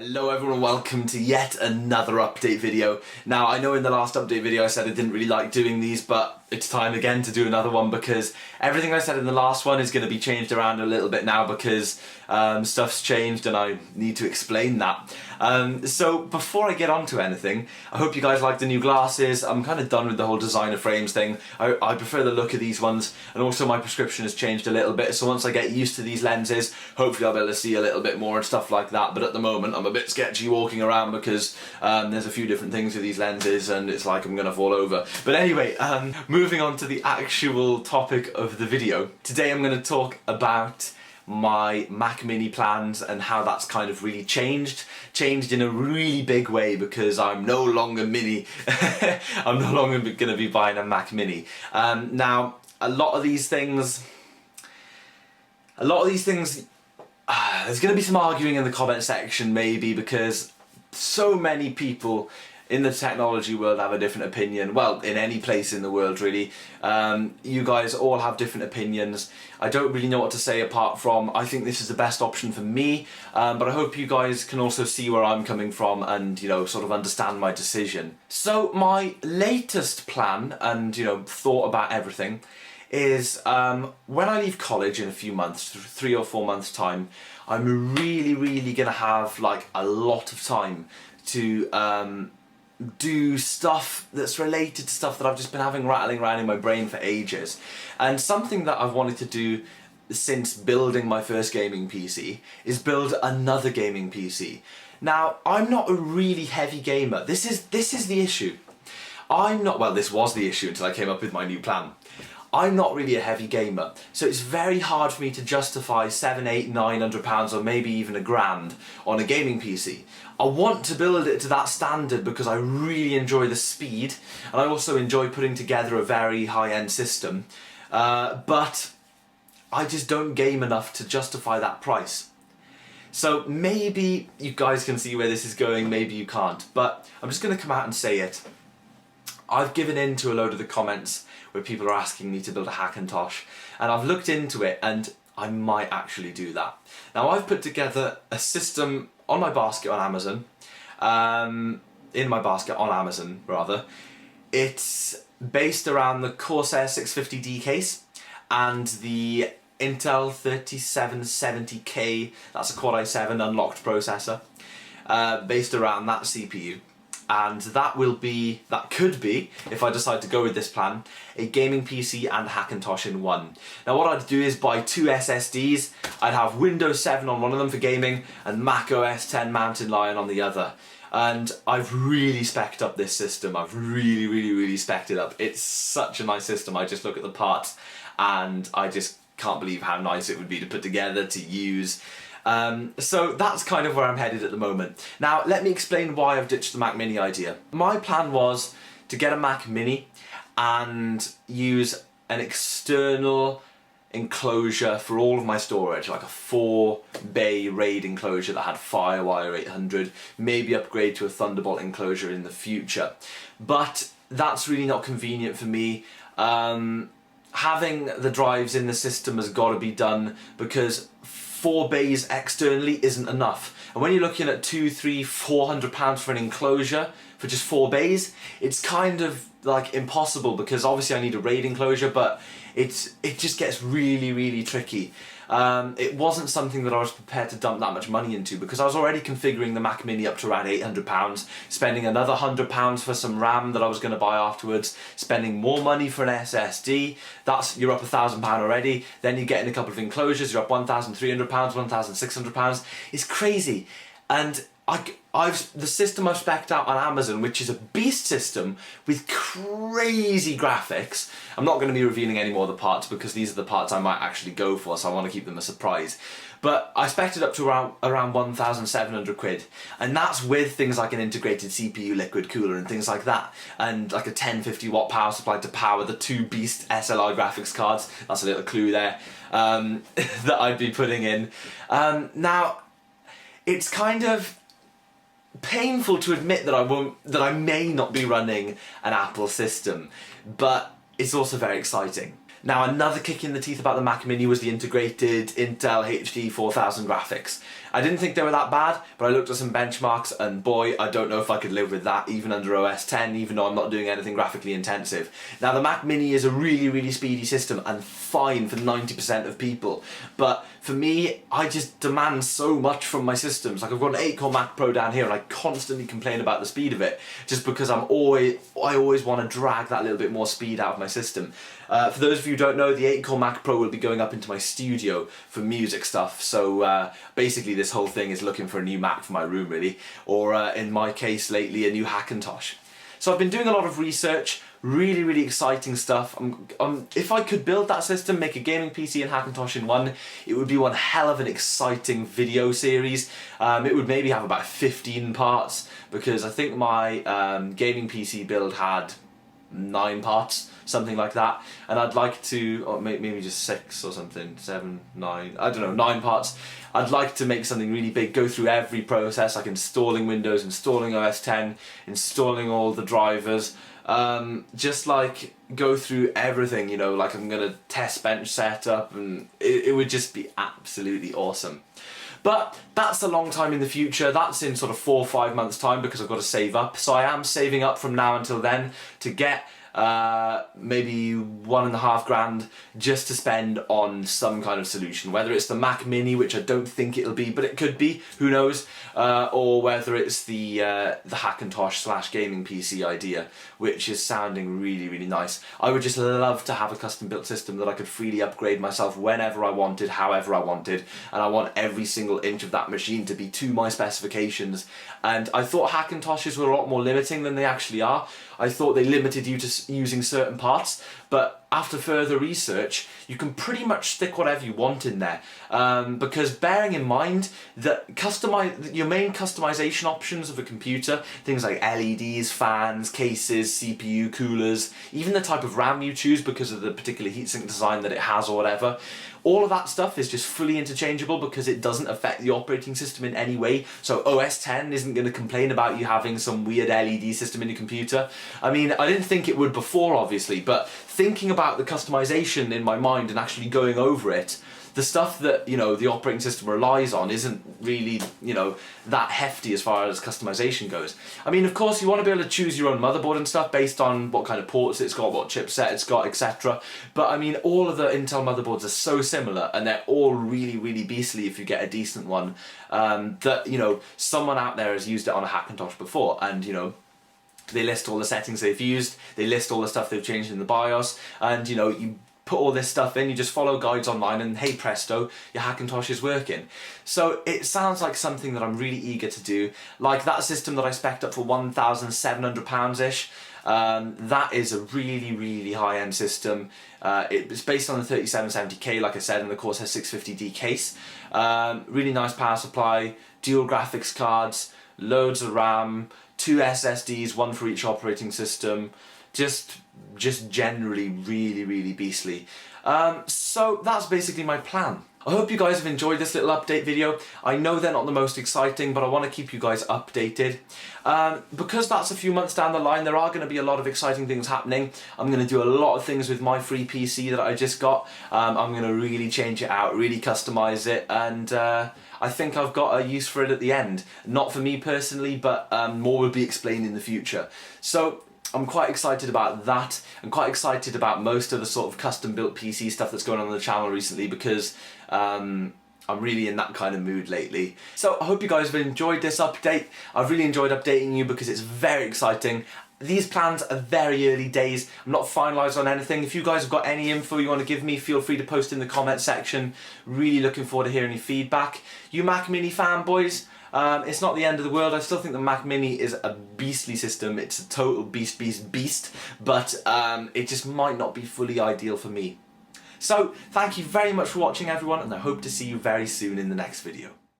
Hello everyone, welcome to yet another update video. Now I know in the last update video I said I didn't really like doing these, but it's time again to do another one because everything I said in the last one is going to be changed around a little bit now because stuff's changed and I need to explain that. So before I get on to anything, I hope you guys like the new glasses. I'm kind of done with the whole designer frames thing. I prefer the look of these ones, and also my prescription has changed a little bit, so once I get used to these lenses, hopefully I'll be able to see a little bit more and stuff like that. But at the moment I'm a bit sketchy walking around because there's a few different things with these lenses and it's like I'm gonna fall over. But anyway, moving on to the actual topic of the video. Today I'm going to talk about my Mac Mini plans and how that's kind of really changed in a really big way because I'm no longer Mini. I'm no longer going to be buying a Mac Mini. Now, a lot of these things, there's going to be some arguing in the comment section maybe because so many people in the technology world have a different opinion. Well, in any place in the world really. You guys all have different opinions. I don't really know what to say apart from I think this is the best option for me, but I hope you guys can also see where I'm coming from and, you know, sort of understand my decision. So my latest plan and, you know, thought about everything is when I leave college in a few months, 3 or 4 months time, I'm really gonna have like a lot of time to do stuff that's related to stuff that I've just been having rattling around in my brain for ages. And something that I've wanted to do since building my first gaming PC is build another gaming PC. Now, I'm not a really heavy gamer. This is the issue. This was the issue until I came up with my new plan. I'm not really a heavy gamer, so it's very hard for me to justify £700, £800, £900 or maybe even £1,000 on a gaming PC. I want to build it to that standard because I really enjoy the speed and I also enjoy putting together a very high-end system, but I just don't game enough to justify that price. So maybe you guys can see where this is going, maybe you can't, but I'm just going to come out and say it. I've given in to a load of the comments where people are asking me to build a Hackintosh, and I've looked into it and I might actually do that. Now I've put together a system on my basket on Amazon, in my basket on Amazon rather. It's based around the Corsair 650D case and the Intel 3770K, that's a Quad i7 unlocked processor, based around that CPU. And that could be, if I decide to go with this plan, a gaming PC and Hackintosh in one. Now what I'd do is buy 2 SSDs, I'd have Windows 7 on one of them for gaming and Mac OS 10 Mountain Lion on the other. And I've really spec'd up this system, I've really spec'd it up. It's such a nice system, I just look at the parts and I just can't believe how nice it would be to put together, to use. So that's kind of where I'm headed at the moment. Now let me explain why I've ditched the Mac Mini idea. My plan was to get a Mac Mini and use an external enclosure for all of my storage, like a 4-bay RAID enclosure that had FireWire 800, maybe upgrade to a Thunderbolt enclosure in the future. But that's really not convenient for me. Having the drives in the system has got to be done because 4 bays externally isn't enough. And when you're looking at £200, £300, £400 for an enclosure for just 4 bays, it's kind of like impossible because obviously I need a RAID enclosure, but it just gets really tricky. It wasn't something that I was prepared to dump that much money into because I was already configuring the Mac Mini up to around £800, spending another £100 for some RAM that I was going to buy afterwards, spending more money for an SSD. You're up £1,000 already. Then you get in a couple of enclosures, you're up £1,300, £1,600. It's crazy. And the system I've spec'd out on Amazon, which is a beast system with crazy graphics. I'm not going to be revealing any more of the parts because these are the parts I might actually go for, so I want to keep them a surprise. But I spec'd it up to around 1,700 quid, and that's with things like an integrated CPU liquid cooler and things like that, and like a 1050 watt power supply to power the 2 beast SLI graphics cards. That's a little clue there that I'd be putting in. Now, it's kind of painful to admit that I may not be running an Apple system, but it's also very exciting. Now, another kick in the teeth about the Mac Mini was the integrated Intel HD 4000 graphics. I didn't think they were that bad, but I looked at some benchmarks and boy, I don't know if I could live with that even under OS X, even though I'm not doing anything graphically intensive. Now the Mac Mini is a really, really speedy system and fine for 90% of people, but for me, I just demand so much from my systems. Like I've got an 8-core Mac Pro down here and I constantly complain about the speed of it, just because I always want to drag that little bit more speed out of my system. For those of you who don't know, the 8-core Mac Pro will be going up into my studio for music stuff, so basically this whole thing is looking for a new Mac for my room really, or in my case lately a new Hackintosh. So I've been doing a lot of research, really, really exciting stuff. If I could build that system, make a gaming PC and Hackintosh in one, it would be one hell of an exciting video series. It would maybe have about 15 parts, because I think my gaming PC build had 9 parts, something like that, and I'd like to, or maybe just 6 or something, 7, 9, I don't know, 9 parts. I'd like to make something really big, go through every process, like installing Windows, installing OS X, installing all the drivers, just like go through everything, you know, like I'm gonna test bench setup, and it would just be absolutely awesome. But that's a long time in the future. That's in sort of 4 or 5 months time, because I've got to save up. So I am saving up from now until then to get maybe $1.5 grand just to spend on some kind of solution, whether it's the Mac Mini, which I don't think it'll be, but it could be, who knows, or whether it's the Hackintosh / gaming PC idea, which is sounding really, really nice. I would just love to have a custom built system that I could freely upgrade myself whenever I wanted, however I wanted, and I want every single inch of that machine to be to my specifications. And I thought Hackintoshes were a lot more limiting than they actually are. I thought they limited you to using certain parts, but after further research, you can pretty much stick whatever you want in there. Because bearing in mind that your main customization options of a computer, things like LEDs, fans, cases, CPU, coolers, even the type of RAM you choose because of the particular heatsink design that it has or whatever, all of that stuff is just fully interchangeable because it doesn't affect the operating system in any way. So OS X isn't going to complain about you having some weird LED system in your computer. I mean, I didn't think it would before, obviously, but thinking about the customization in my mind and actually going over it, the stuff that, you know, the operating system relies on isn't really, you know, that hefty as far as customization goes. I mean, of course, you want to be able to choose your own motherboard and stuff based on what kind of ports it's got, what chipset it's got, etc. But I mean, all of the Intel motherboards are so similar, and they're all really, really beastly if you get a decent one, that, you know, someone out there has used it on a Hackintosh before, and, you know, they list all the settings they've used, they list all the stuff they've changed in the BIOS, and, you know, you put all this stuff in, you just follow guides online, and hey presto, your Hackintosh is working. So it sounds like something that I'm really eager to do. Like that system that I spec'd up for £1,700-ish, that is a really, really high-end system. It's based on the 3770K, like I said, and of course has 650D case. Really nice power supply, dual graphics cards, loads of RAM, 2 SSDs, one for each operating system. Just generally really, really beastly. So that's basically my plan. I hope you guys have enjoyed this little update video. I know they're not the most exciting, but I want to keep you guys updated. Because that's a few months down the line, there are going to be a lot of exciting things happening. I'm going to do a lot of things with my free PC that I just got. I'm going to really change it out, really customize it, and I think I've got a use for it at the end. Not for me personally, but more will be explained in the future. So I'm quite excited about that. I'm quite excited about most of the sort of custom built PC stuff that's going on the channel recently, because I'm really in that kind of mood lately. So I hope you guys have enjoyed this update. I've really enjoyed updating you because it's very exciting. These plans are very early days. I'm not finalised on anything. If you guys have got any info you want to give me, feel free to post in the comment section. Really looking forward to hearing your feedback. You Mac Mini fanboys, it's not the end of the world. I still think the Mac Mini is a beastly system. It's a total beast, but it just might not be fully ideal for me. So, thank you very much for watching, everyone, and I hope to see you very soon in the next video.